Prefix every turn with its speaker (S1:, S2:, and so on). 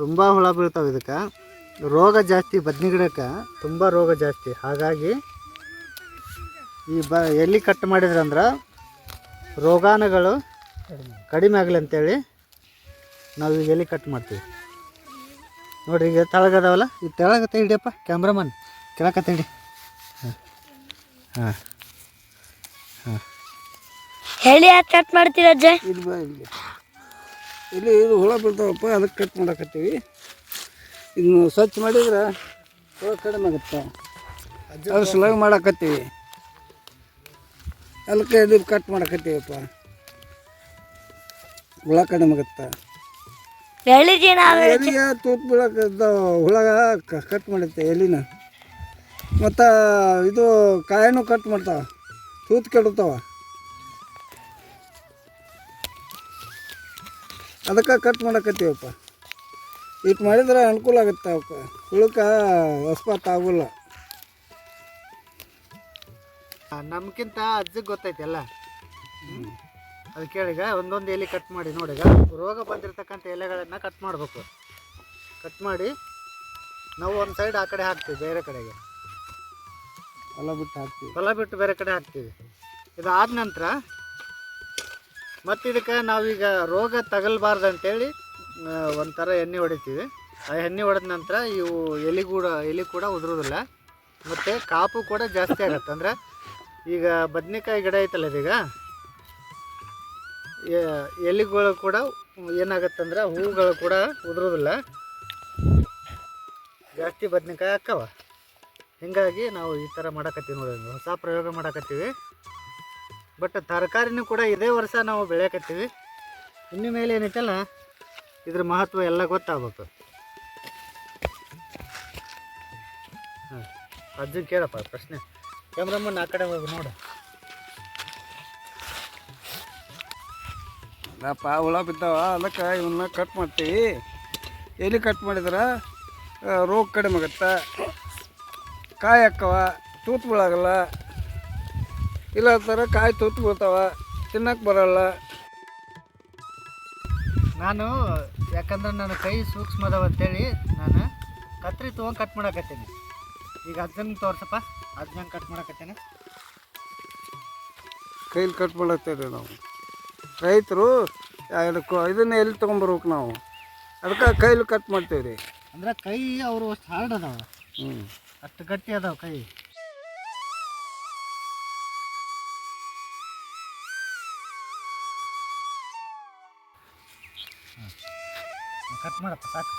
S1: ತುಂಬ ಹುಳ ಬೀಳ್ತಾವೆ. ಇದಕ್ಕೆ ರೋಗ ಜಾಸ್ತಿ, ಬದ್ನಿ ಗಿಡಕ್ಕೆ ತುಂಬ ರೋಗ ಜಾಸ್ತಿ. ಹಾಗಾಗಿ ಈ ಎಲ್ಲಿ ಕಟ್ ಮಾಡಿದ್ರಂದ್ರೆ ರೋಗಾಣುಗಳು ಕಡಿಮೆ ಆಗಲಿ ಅಂತೇಳಿ ನಾವು ಈಗ ಎಲ್ಲಿ ಕಟ್ ಮಾಡ್ತೀವಿ. ನೋಡಿರಿ, ಈಗ ತೆಳಗದಾವಲ್ಲ, ಈ ತೆಳಗತ್ತೆ ಹಿಡಿಯಪ್ಪ ಕ್ಯಾಮ್ರಾಮನ್, ಕೆಳಕತ್ತೆ ಹಿಡಿ. ಹಾಂ ಹಾಂ ಹಾಂ,
S2: ಹೇಳಿ ಯಾಕೆ ಕಟ್ ಮಾಡ್ತೀರ ಅಜ್ಜ?
S3: ಇಲ್ಲಿ ಇದು ಹುಳ ಬೀಳ್ತಾವಪ್ಪ, ಅದಕ್ಕೆ ಕಟ್ ಮಾಡಕತ್ತೀವಿ. ಇದನ್ನು ಸ್ವಚ್ಛ ಮಾಡಿದ್ರೆ ಹುಳ ಕಡಿಮೆ ಆಗುತ್ತೆ. ಅದು ಸಲುವಾಗಿ ಮಾಡಕತ್ತೀವಿ, ಅದಕ್ಕೆ ಇದು ಕಟ್ ಮಾಡಕತ್ತೀವಪ್ಪ, ಹುಳ ಕಡಿಮೆ ಆಗುತ್ತೆ. ಎಲಿಗೆ ತೂತು ಬೀಳಕ್ಕೆ ಹುಳ ಕಟ್ ಮಾಡುತ್ತೆ ಎಲಿನ. ಮತ್ತು ಇದು ಕಾಯಿನೂ ಕಟ್ ಮಾಡ್ತಾವೆ, ತೂತು ಕೆಡುತ್ತಾವ. ಅದಕ್ಕೆ ಕಟ್ ಮಾಡಕತ್ತೀವಪ್ಪ. ಇಟ್ಟು ಮಾಡಿದ್ರೆ ಅನುಕೂಲ ಆಗುತ್ತೆ ಅವಕ್ಕೆ, ಹುಳಕ್ಕೆ ಹೊಸ್ಪಾತ್ ಆಗೋಲ್ಲ.
S1: ನಮ್ಗಿಂತ ಅಜ್ಜಿಗೆ ಗೊತ್ತೈತಿ ಎಲ್ಲ. ಅದಕ್ಕೆ ಹೇಳೀಗ ಒಂದೊಂದು ಎಲೆ ಕಟ್ ಮಾಡಿ ನೋಡೀಗ ರೋಗ ಬಂದಿರತಕ್ಕಂಥ ಎಲೆಗಳನ್ನು ಕಟ್ ಮಾಡಬೇಕು. ಕಟ್ ಮಾಡಿ ನಾವು ಒಂದು ಸೈಡ್ ಆ ಕಡೆ ಹಾಕ್ತೀವಿ, ಬೇರೆ ಕಡೆಗೆ ಹೊಲ ಬಿಟ್ಟು ಬೇರೆ ಕಡೆ ಹಾಕ್ತೀವಿ. ಇದಾದ ನಂತರ ಮತ್ತು ಇದಕ್ಕೆ ನಾವೀಗ ರೋಗ ತಗಲ್ಬಾರ್ದು ಅಂತೇಳಿ ಒಂಥರ ಎಣ್ಣೆ ಹೊಡಿತೀವಿ. ಆ ಎಣ್ಣೆ ಹೊಡೆದ ನಂತರ ಇವು ಎಲೆ ಕೂಡ ಉದುರೋದಿಲ್ಲ, ಮತ್ತು ಕಾಪು ಕೂಡ ಜಾಸ್ತಿ ಆಗತ್ತೆ. ಅಂದರೆ ಈಗ ಬದ್ನೆಕಾಯಿ ಗಿಡ ಐತಲ್ಲ, ಇದೀಗ ಎಲೆಗಳು ಕೂಡ ಏನಾಗತ್ತಂದ್ರೆ ಹೂವುಗಳು ಕೂಡ ಉದುರೋದಿಲ್ಲ, ಜಾಸ್ತಿ ಬದ್ನೆಕಾಯಿ ಹಾಕವ. ಹೀಗಾಗಿ ನಾವು ಈ ಥರ ಮಾಡಕತ್ತೀವಿ ನೋಡಿ, ಹೊಸ ಪ್ರಯೋಗ ಮಾಡಕತ್ತೀವಿ. ಬಟ್ ತರಕಾರಿನೂ ಕೂಡ ಇದೇ ವರ್ಷ ನಾವು ಬೆಳೆಯಕತ್ತೀವಿ. ಇನ್ನು ಮೇಲೆ ಏನೈತಲ್ಲ ಇದ್ರ ಮಹತ್ವ ಎಲ್ಲ ಗೊತ್ತಾಗಬೇಕು. ಹಾಂ, ಅಜ್ಜನ್ ಕೇಳಪ್ಪ ಪ್ರಶ್ನೆ. ಕ್ಯಾಮ್ರಾಮನ್ ಆ ಕಡೆ ಹೋಗಿ ನೋಡು.
S3: ಅಪ್ಪ ಹುಳ ಬಿದ್ದಾವ, ಅದಕ್ಕೆ ಇವನ್ನ ಕಟ್ ಮಾಡ್ತೀವಿ. ಎಲೆ ಕಟ್ ಮಾಡಿದ್ರೆ ರೋಗ ಕಡಿಮೆ ಆಗುತ್ತೆ, ಕಾಯಿ ಹಾಕ್ಕವ, ತೂತು ಬೀಳಾಗಲ್ಲ. ಇಲ್ಲ ಥರ ಕಾಯಿ ತೂತು ಬೀಳ್ತಾವ, ತಿನ್ನಕ್ಕೆ ಬರೋಲ್ಲ.
S1: ನಾನು ಯಾಕಂದ್ರೆ ನನ್ನ ಕೈ ಸೂಕ್ಷ್ಮ ಅದಾವ ಅಂತೇಳಿ ನಾನು ಕತ್ರಿ ತೊಗೊಂಡು ಕಟ್ ಮಾಡಕತ್ತೀನಿ. ಈಗ ಅಜ್ಜನ ತೋರ್ಸಪ್ಪ, ಅಜ್ಜನ ಕಟ್ ಮಾಡಕತ್ತೇನೆ.
S3: ಕೈಲಿ ಕಟ್ ಮಾಡತ್ತೇವೆ ನಾವು ರೈತರು. ಇದನ್ನ ಎಲ್ಲಿ ತೊಗೊಂಬರ್ಬೇಕು ನಾವು, ಅದಕ್ಕೆ ಕೈಲಿ ಕಟ್ ಮಾಡ್ತೇವೆ ರೀ.
S1: ಅಂದ್ರೆ ಕೈ ಅವರು ಅಷ್ಟು ಹಾರ್ಡ್ ಅದಾವ, ಅಷ್ಟು ಗಟ್ಟಿ ಅದಾವ ಕೈ. ಕಟ್ ಮಾಡಪ್ಪ ಸಾಕು.